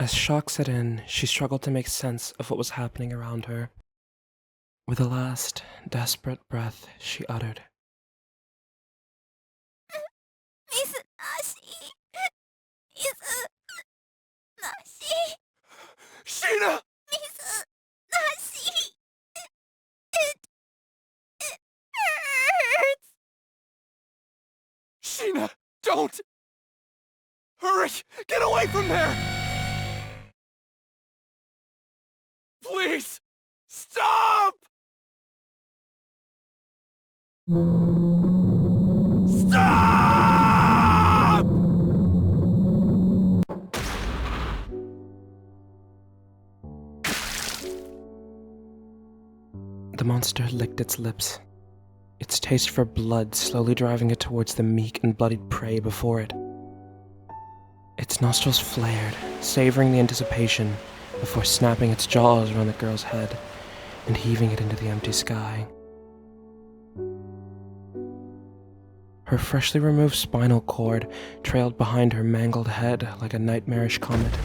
As shock set in, she struggled to make sense of what was happening around her. With a last, desperate breath, she uttered, Sheena! Sheena, don't! Hurry! Get away from there! Please! Stop! Stop! The monster licked its lips, its taste for blood slowly driving it towards the meek and bloodied prey before it. Its nostrils flared, savoring the anticipation, before snapping its jaws around the girl's head and heaving it into the empty sky. Her freshly removed spinal cord trailed behind her mangled head like a nightmarish comet.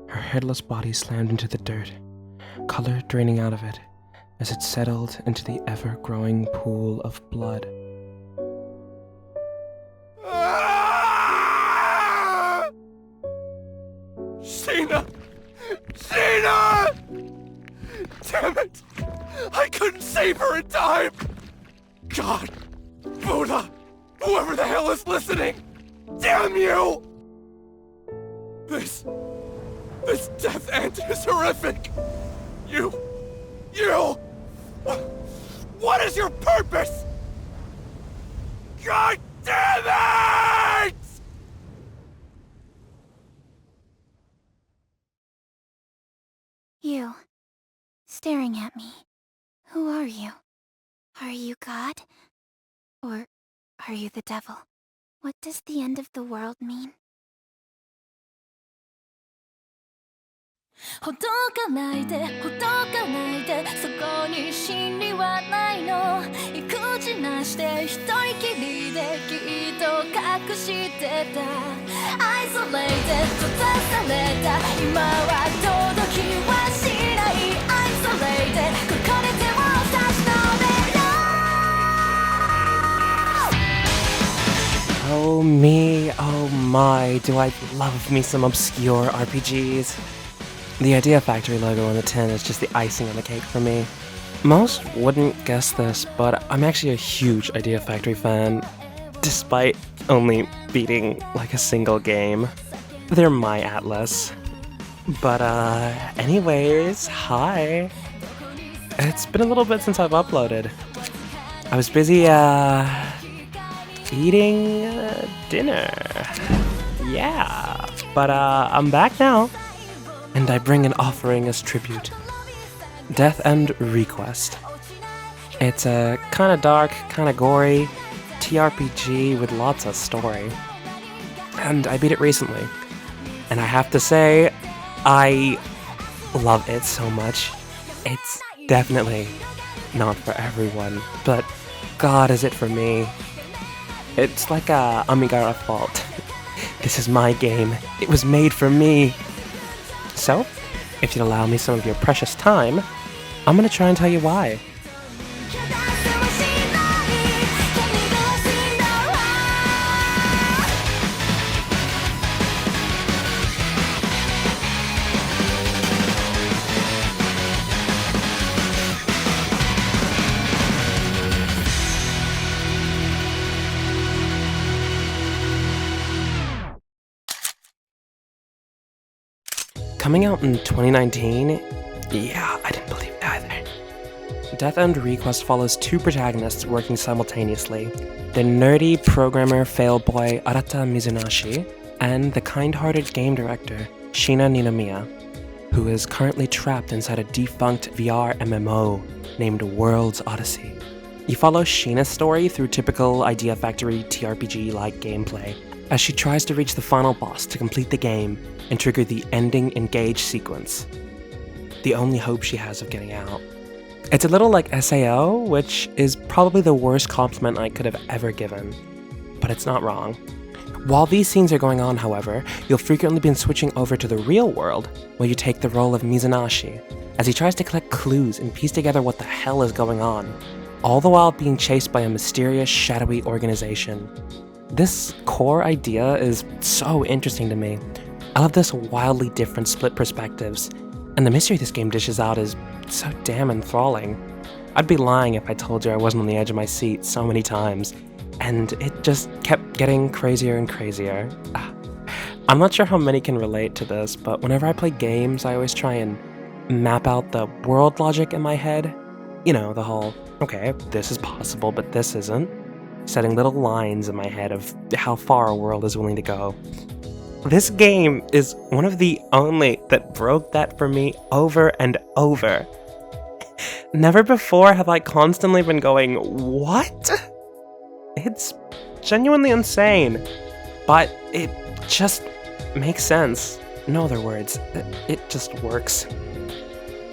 Her headless body slammed into the dirt, color draining out of it as it settled into the ever-growing pool of blood. Sheena! Sheena! Damn it! I couldn't save her in time! God! Buddha! Whoever the hell is listening! Damn you! This death end is horrific! You! What is your purpose? God damn it! You, staring at me. Who are you? Are you God? Or are you the devil? What does the end of the world mean? ほどかないでほどかないでそこに真理はないの育児なしで一人きりできっと隠してた Isolated 閉ざされた今は届きはしない Isolated ここで手を差し伸べろ Oh me, oh my, do I love me some obscure RPGs. The Idea Factory logo on the tin is just the icing on the cake for me. Most wouldn't guess this, but I'm actually a huge Idea Factory fan, despite only beating like a single game. They're my Atlas. But anyways, hi. It's been a little bit since I've uploaded. I was busy eating dinner. Yeah, but I'm back now. And I bring an offering as tribute. Death End Request. It's a kinda dark, kinda gory TRPG with lots of story. And I beat it recently. And I have to say, I love it so much. It's definitely not for everyone, but God is it for me. It's like a Amigara fault. This is my game. It was made for me. So, if you'd allow me some of your precious time, I'm gonna try and tell you why. Coming out in 2019? Yeah, I didn't believe it either. Death End Request follows two protagonists working simultaneously, the nerdy programmer failboy Arata Mizunashi, and the kind-hearted game director Shina Ninomiya, who is currently trapped inside a defunct VR MMO named World's Odyssey. You follow Shina's story through typical Idea Factory TRPG-like gameplay, as she tries to reach the final boss to complete the game and trigger the ending engage sequence, the only hope she has of getting out. It's a little like SAO, which is probably the worst compliment I could have ever given, but it's not wrong. While these scenes are going on, however, you'll frequently be switching over to the real world, where you take the role of Mizunashii, as he tries to collect clues and piece together what the hell is going on, all the while being chased by a mysterious, shadowy organization. This core idea is so interesting to me. I love this wildly different split perspectives, and the mystery this game dishes out is so damn enthralling. I'd be lying if I told you I wasn't on the edge of my seat so many times, and it just kept getting crazier and crazier. I'm not sure how many can relate to this, but whenever I play games, I always try and map out the world logic in my head. You know, the whole, okay, this is possible, but this isn't. Setting little lines in my head of how far a world is willing to go. This game is one of the only that broke that for me over and over. Never before have I constantly been going, what? It's genuinely insane, but it just makes sense. No other words, it just works.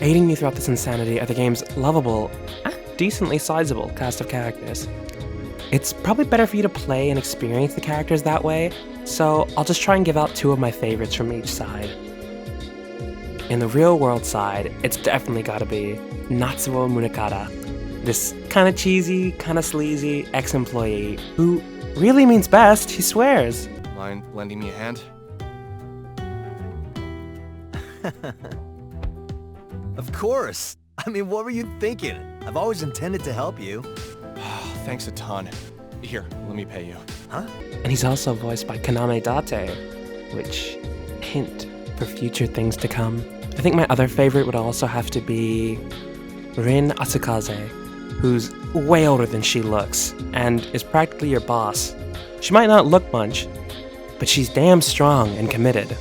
Aiding you throughout this insanity are the game's lovable, decently sizable cast of characters. It's probably better for you to play and experience the characters that way, so I'll just try and give out two of my favorites from each side. In the real world side, it's definitely gotta be Natsuo Munakata, this kinda cheesy, kinda sleazy ex-employee who really means best, he swears. Mind lending me a hand? Of course! I mean, what were you thinking? I've always intended to help you. Thanks a ton. Here, let me pay you. Huh? And he's also voiced by Kaname Date, which hint for future things to come. I think my other favorite would also have to be Rin Asukaze, who's way older than she looks, and is practically your boss. She might not look much, but she's damn strong and committed.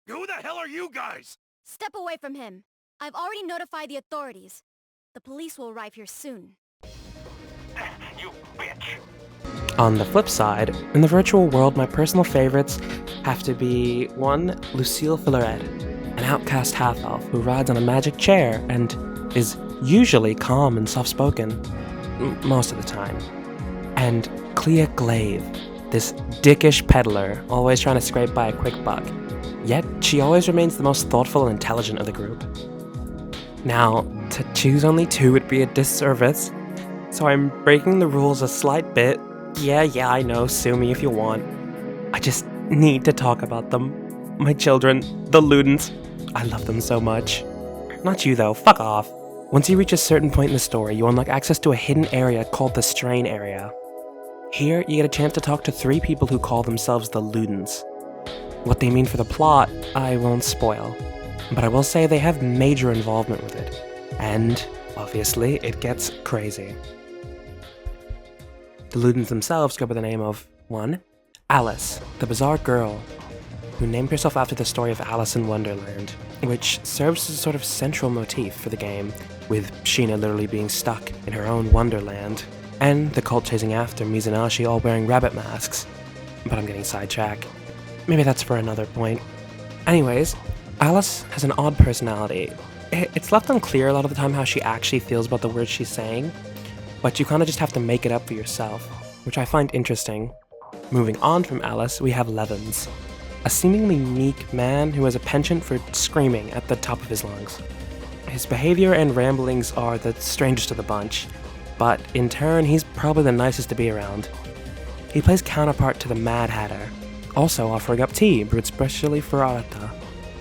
Who the hell are you guys? Step away from him. I've already notified the authorities. The police will arrive here soon. You bitch! On the flip side, in the virtual world, my personal favorites have to be 1. Lucille Filleret, an outcast half-elf who rides on a magic chair and is usually calm and soft-spoken, most of the time. And Clea Glaive, this dickish peddler, always trying to scrape by a quick buck. Yet, she always remains the most thoughtful and intelligent of the group. Now, to choose only two would be a disservice, so I'm breaking the rules a slight bit. Yeah, I know, sue me if you want. I just need to talk about them. My children, the Ludens. I love them so much. Not you though, fuck off. Once you reach a certain point in the story, you unlock access to a hidden area called the Strain Area. Here, you get a chance to talk to 3 people who call themselves the Ludens. What they mean for the plot, I won't spoil, but I will say they have major involvement with it, and, obviously, it gets crazy. The Ludens themselves go by the name of 1. Alice, the bizarre girl, who named herself after the story of Alice in Wonderland, which serves as a sort of central motif for the game, with Sheena literally being stuck in her own wonderland, and the cult chasing after Mizunashii all wearing rabbit masks. But I'm getting sidetracked. Maybe that's for another point. Anyways, Alice has an odd personality. It's left unclear a lot of the time how she actually feels about the words she's saying, but you kinda just have to make it up for yourself, which I find interesting. Moving on from Alice, we have Levins, a seemingly meek man who has a penchant for screaming at the top of his lungs. His behavior and ramblings are the strangest of the bunch, but in turn, he's probably the nicest to be around. He plays counterpart to the Mad Hatter, also offering up tea brewed specially for Arata,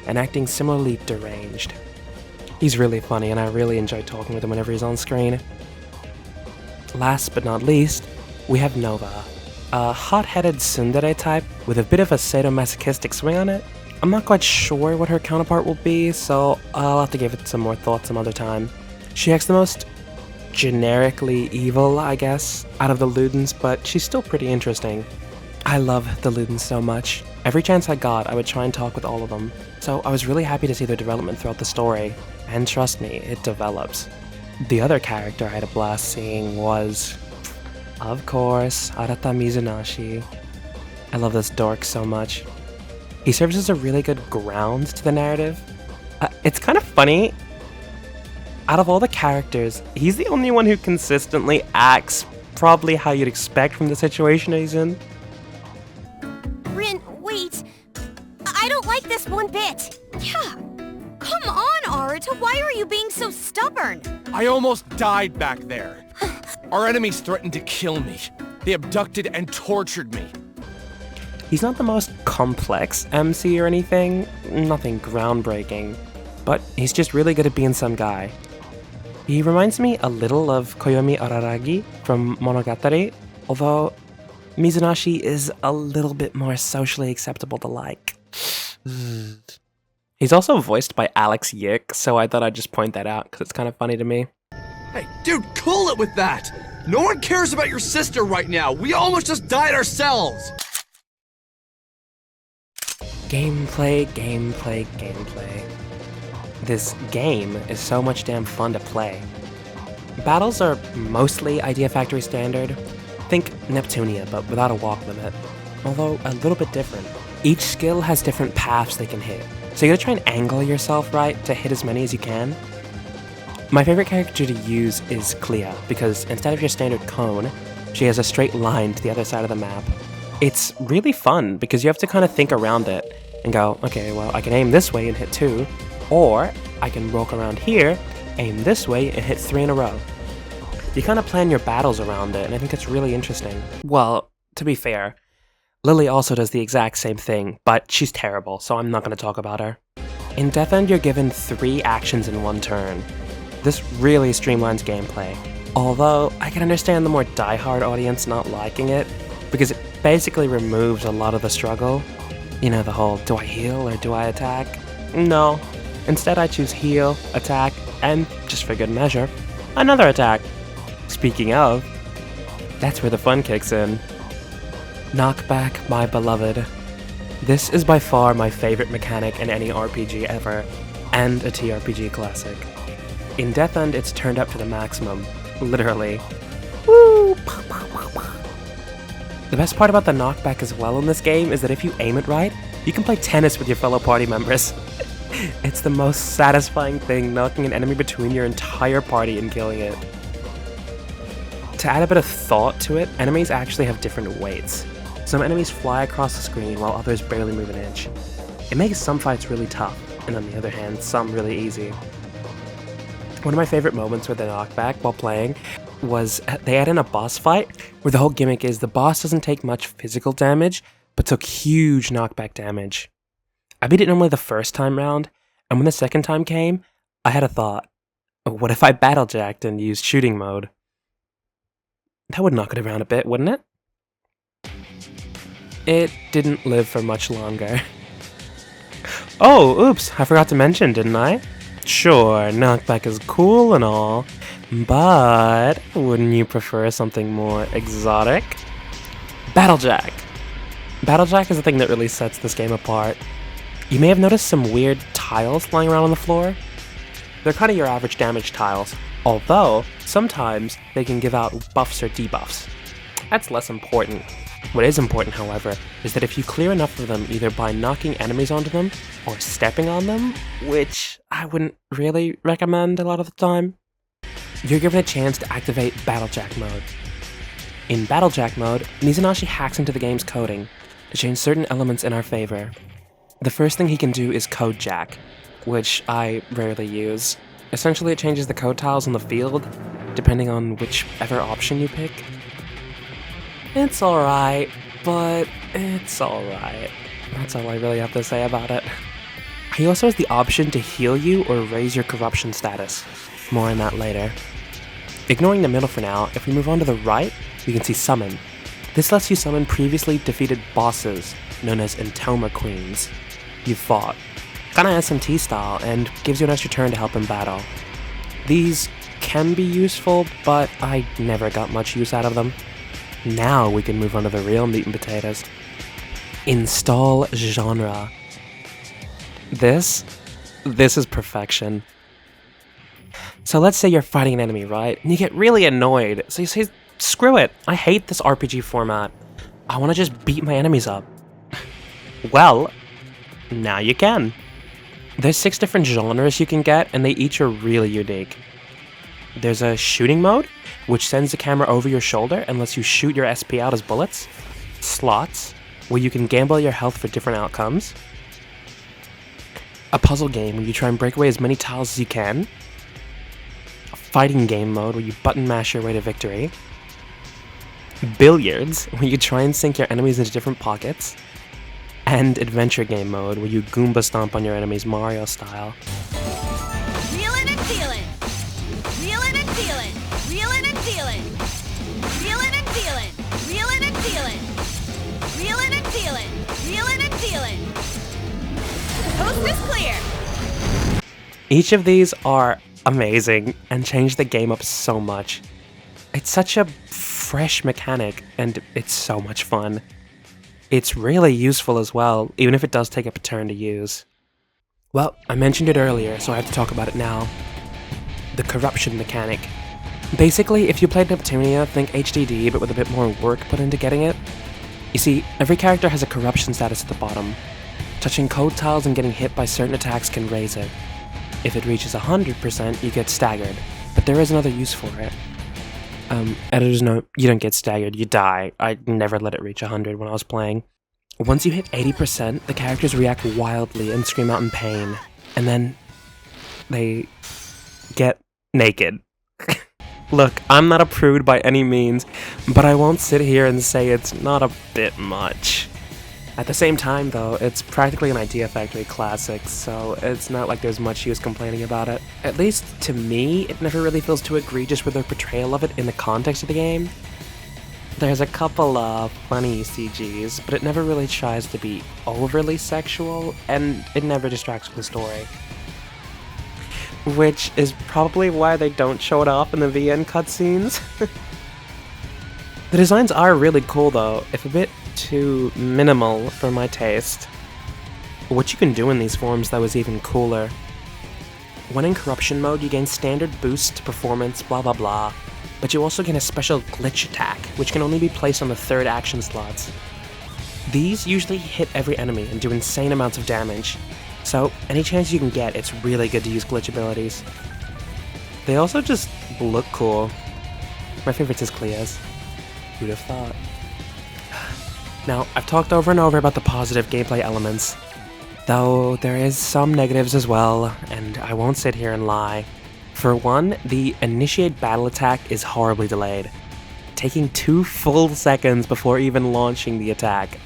and acting similarly deranged. He's really funny, and I really enjoy talking with him whenever he's on screen. Last but not least, we have Nova, a hot-headed tsundere type with a bit of a sadomasochistic swing on it. I'm not quite sure what her counterpart will be, so I'll have to give it some more thought some other time. She acts the most generically evil, I guess, out of the Ludens, but she's still pretty interesting. I love the Ludens so much. Every chance I got, I would try and talk with all of them, so I was really happy to see their development throughout the story, and trust me, it develops. The other character I had a blast seeing was, of course, Arata Mizunashii. I love this dork so much. He serves as a really good ground to the narrative. It's kind of funny. Out of all the characters, he's the only one who consistently acts probably how you'd expect from the situation he's in. Rin, wait. I don't like this one bit. Yeah. Come on, Aruta, why are you being so stubborn? I almost died back there. Our enemies threatened to kill me. They abducted and tortured me. He's not the most complex MC or anything, nothing groundbreaking, but he's just really good at being some guy. He reminds me a little of Koyomi Araragi from Monogatari, although Mizunashi is a little bit more socially acceptable to like. He's also voiced by Alex Yick, so I thought I'd just point that out because it's kind of funny to me. Hey, dude, cool it with that! No one cares about your sister right now! We almost just died ourselves! Gameplay, gameplay, gameplay. This game is so much damn fun to play. Battles are mostly Idea Factory standard. Think Neptunia, but without a walk limit. Although a little bit different. Each skill has different paths they can hit, so you gotta try and angle yourself right to hit as many as you can. My favorite character to use is Clea, because instead of your standard cone, she has a straight line to the other side of the map. It's really fun, because you have to kind of think around it, and go, okay, well, I can aim this way and hit 2, or I can walk around here, aim this way, and hit 3 in a row. You kind of plan your battles around it, and I think it's really interesting. Well, to be fair, Lily also does the exact same thing, but she's terrible, so I'm not going to talk about her. In Death End, you're given 3 actions in 1 turn. This really streamlines gameplay, although I can understand the more die-hard audience not liking it, because it basically removes a lot of the struggle. You know, the whole, do I heal or do I attack? No. Instead I choose heal, attack, and, just for good measure, another attack. Speaking of, that's where the fun kicks in. Knockback, my beloved. This is by far my favorite mechanic in any RPG ever, and a TRPG classic. In Death End, it's turned up to the maximum, literally. Woo! The best part about the knockback as well in this game is that if you aim it right, you can play tennis with your fellow party members. It's the most satisfying thing, knocking an enemy between your entire party and killing it. To add a bit of thought to it, enemies actually have different weights. Some enemies fly across the screen while others barely move an inch. It makes some fights really tough, and on the other hand, some really easy. One of my favorite moments with the knockback while playing was they add in a boss fight where the whole gimmick is the boss doesn't take much physical damage, but took huge knockback damage. I beat it normally the first time round, and when the second time came, I had a thought. What if I battlejacked and used shooting mode? That would knock it around a bit, wouldn't it? It didn't live for much longer. Oh, oops, I forgot to mention, didn't I? Sure, knockback is cool and all, but wouldn't you prefer something more exotic? Battlejack! Battlejack is the thing that really sets this game apart. You may have noticed some weird tiles lying around on the floor. They're kind of your average damage tiles, although sometimes they can give out buffs or debuffs. That's less important. What is important, however, is that if you clear enough of them either by knocking enemies onto them or stepping on them, which I wouldn't really recommend a lot of the time, you're given a chance to activate Battlejack mode. In Battlejack mode, Mizunashi hacks into the game's coding to change certain elements in our favor. The first thing he can do is Code Jack, which I rarely use. Essentially, it changes the code tiles on the field, depending on whichever option you pick. It's alright, but it's alright. That's all I really have to say about it. He also has the option to heal you or raise your corruption status. More on that later. Ignoring the middle for now, if we move on to the right, we can see Summon. This lets you summon previously defeated bosses, known as Entoma Queens, you've fought. Kinda SMT style, and gives you an extra turn to help in battle. These can be useful, but I never got much use out of them. Now we can move on to the real meat and potatoes. Install genre. This is perfection. So let's say you're fighting an enemy, right? And you get really annoyed. So you say, screw it, I hate this RPG format. I want to just beat my enemies up. Well, now you can. There's 6 different genres you can get, and they each are really unique. There's a shooting mode, which sends the camera over your shoulder and lets you shoot your SP out as bullets. Slots, where you can gamble your health for different outcomes. A puzzle game, where you try and break away as many tiles as you can. A fighting game mode, where you button mash your way to victory. Billiards, where you try and sink your enemies into different pockets. And adventure game mode, where you Goomba stomp on your enemies Mario style. Reelin' and dealin'. Reelin' and dealin'. Reelin' and dealin'. Reelin' and dealin'. Reelin' and dealin'. Reelin' and dealin'. Reelin' and dealin'. Coast is clear. Each of these are amazing and change the game up so much. It's such a fresh mechanic and it's so much fun. It's really useful as well, even if it does take up a turn to use. Well, I mentioned it earlier, so I have to talk about it now. The corruption mechanic. Basically, if you played Neptunia, think HDD, but with a bit more work put into getting it. You see, every character has a corruption status at the bottom. Touching code tiles and getting hit by certain attacks can raise it. If it reaches 100%, you get staggered, but there is another use for it. Editor's note, you don't get staggered, you die. I never let it reach 100 when I was playing. Once you hit 80%, the characters react wildly and scream out in pain. And then they get naked. Look, I'm not a prude by any means, but I won't sit here and say it's not a bit much. At the same time, though, it's practically an Idea Factory classic, so it's not like there's much use complaining about it. At least, to me, it never really feels too egregious with their portrayal of it in the context of the game. There's a couple of funny CGs, but it never really tries to be overly sexual, and it never distracts from the story. Which is probably why they don't show it off in the VN cutscenes. The designs are really cool though, if a bit too minimal for my taste. What you can do in these forms though is even cooler. When in corruption mode, you gain standard boosts to performance, blah blah blah, but you also gain a special glitch attack, which can only be placed on the third action slots. These usually hit every enemy and do insane amounts of damage, so any chance you can get, it's really good to use glitch abilities. They also just look cool. My favorite is Clea's. Who'd have thought? Now, I've talked over and over about the positive gameplay elements, though there is some negatives as well, and I won't sit here and lie. For one, the initiate battle attack is horribly delayed, taking 2 full seconds before even launching the attack,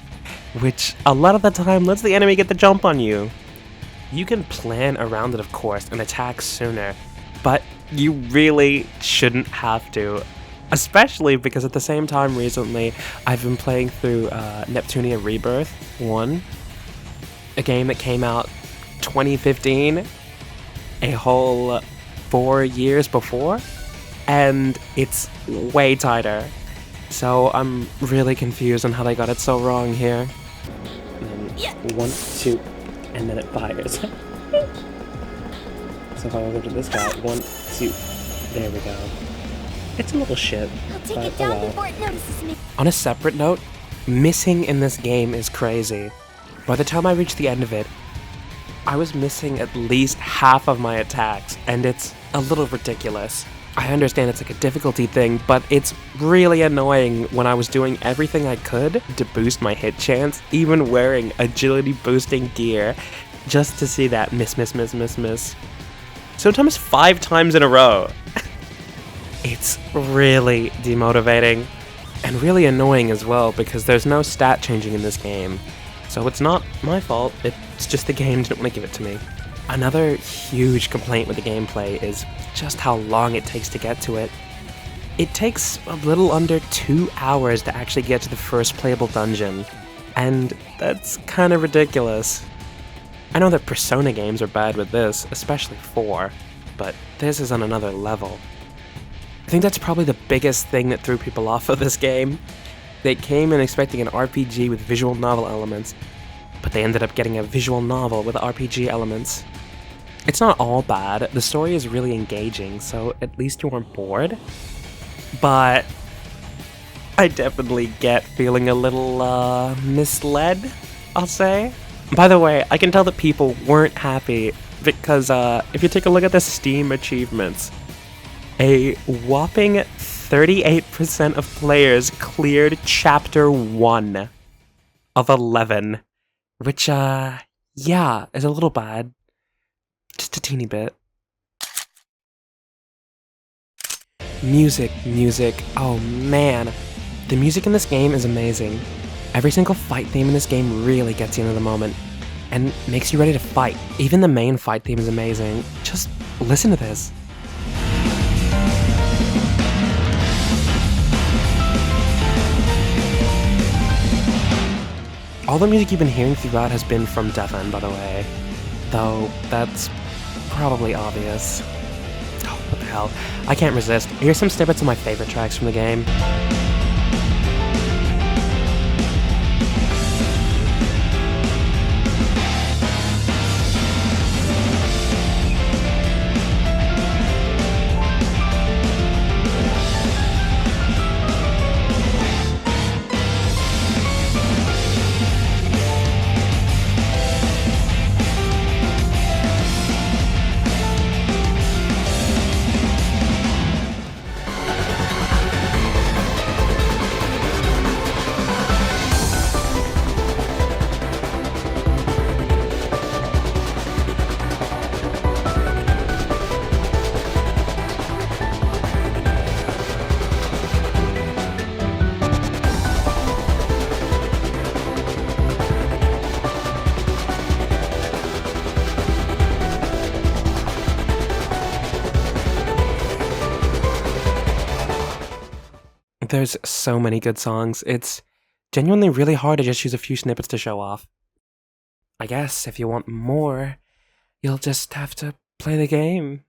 which a lot of the time lets the enemy get the jump on you. You can plan around it, of course, and attack sooner, but you really shouldn't have to. Especially because at the same time recently, I've been playing through Neptunia Rebirth 1, a game that came out 2015, a whole 4 years before, and it's way tighter. So I'm really confused on how they got it so wrong here. And then 1, 2, and then it fires. So if I go over to this guy, 1, 2, there we go. It's a little shit, but oh well. On a separate note, missing in this game is crazy. By the time I reached the end of it, I was missing at least half of my attacks, and it's a little ridiculous. I understand it's like a difficulty thing, but it's really annoying when I was doing everything I could to boost my hit chance, even wearing agility boosting gear, just to see that miss. Sometimes 5 times in a row. It's really demotivating, and really annoying as well, because there's no stat changing in this game. So it's not my fault, it's just the game didn't want to give it to me. Another huge complaint with the gameplay is just how long it takes to get to it. It takes a little under 2 hours to actually get to the first playable dungeon, and that's kind of ridiculous. I know that Persona games are bad with this, especially 4, but this is on another level. I think that's probably the biggest thing that threw people off of this game. They came in expecting an RPG with visual novel elements, but they ended up getting a visual novel with RPG elements. It's not all bad, the story is really engaging, so at least you weren't bored. But I definitely get feeling a little, misled, I'll say. By the way, I can tell that people weren't happy, because if you take a look at the Steam achievements, A whopping 38% of players cleared Chapter 1 of 11. Which, yeah, is a little bad. Just a teeny bit. Music. Oh man. The music in this game is amazing. Every single fight theme in this game really gets you into the moment and makes you ready to fight. Even the main fight theme is amazing. Just listen to this. All the music you've been hearing throughout has been from Death End, by the way. Though, that's probably obvious. Oh, what the hell. I can't resist. Here's some snippets of my favorite tracks from the game. There's so many good songs. It's genuinely really hard to just choose a few snippets to show off. I guess if you want more, you'll just have to play the game.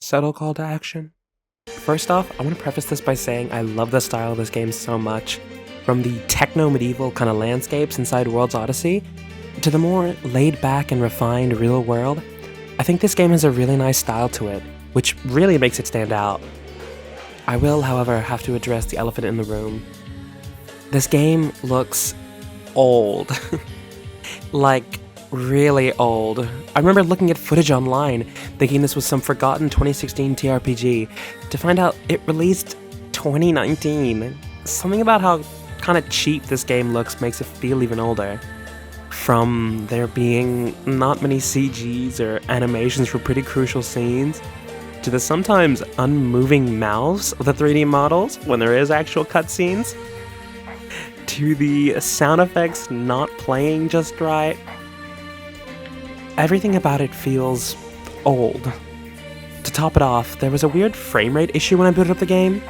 Subtle call to action. First off, I want to preface this by saying I love the style of this game so much. From the techno-medieval kind of landscapes inside World's Odyssey, to the more laid-back and refined real world, I think this game has a really nice style to it, which really makes it stand out. I will, however, have to address the elephant in the room. This game looks old. Like, really old. I remember looking at footage online, thinking this was some forgotten 2016 TRPG, to find out it released 2019. Something about how kind of cheap this game looks makes it feel even older. From there being not many CGs or animations for pretty crucial scenes, to the sometimes unmoving mouths of the 3D models when there is actual cutscenes, to the sound effects not playing just right. Everything about it feels old. To top it off, there was a weird frame rate issue when I booted up the game,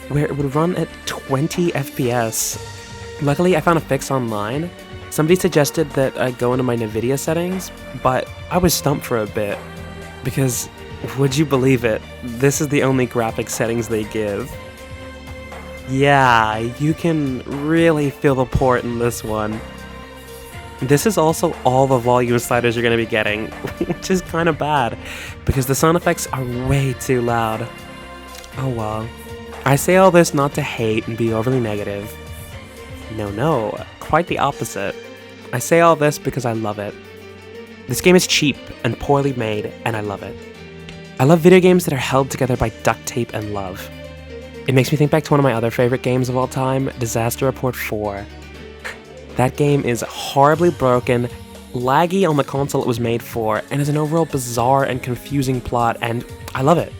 where it would run at 20 FPS. Luckily, I found a fix online. Somebody suggested that I go into my NVIDIA settings, but I was stumped for a bit, because would you believe it? This is the only graphics settings they give. Yeah, you can really feel the port in this one. This is also all the volume sliders you're going to be getting, which is kind of bad, because the sound effects are way too loud. Oh well. I say all this not to hate and be overly negative. No, quite the opposite. I say all this because I love it. This game is cheap and poorly made, and I love it. I love video games that are held together by duct tape and love. It makes me think back to one of my other favorite games of all time, Disaster Report 4. That game is horribly broken, laggy on the console it was made for, and has an overall bizarre and confusing plot, and I love it.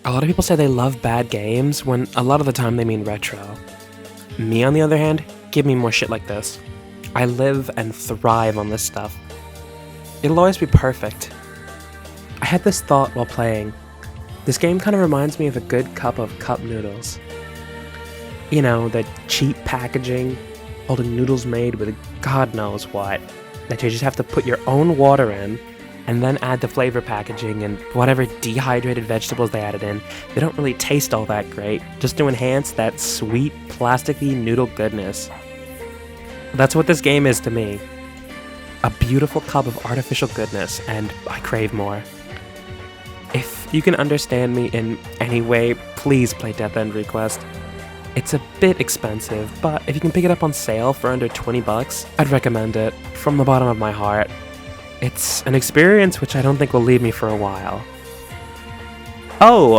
A lot of people say they love bad games, when a lot of the time they mean retro. Me, on the other hand, give me more shit like this. I live and thrive on this stuff. It'll always be perfect. I had this thought while playing. This game kind of reminds me of a good cup of cup noodles. You know, the cheap packaging, holding noodles made with God knows what, that you just have to put your own water in, and then add the flavor packaging and whatever dehydrated vegetables they added in. They don't really taste all that great, just to enhance that sweet, plasticky noodle goodness. That's what this game is to me. A beautiful cup of artificial goodness, and I crave more. If you can understand me in any way, please play Death End Request. It's a bit expensive, but if you can pick it up on sale for under $20, I'd recommend it from the bottom of my heart. It's an experience which I don't think will leave me for a while. Oh,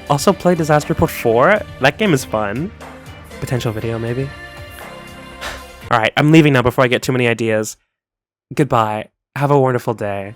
also play Disaster Report 4? That game is fun. Potential video, maybe? Alright, I'm leaving now before I get too many ideas. Goodbye. Have a wonderful day.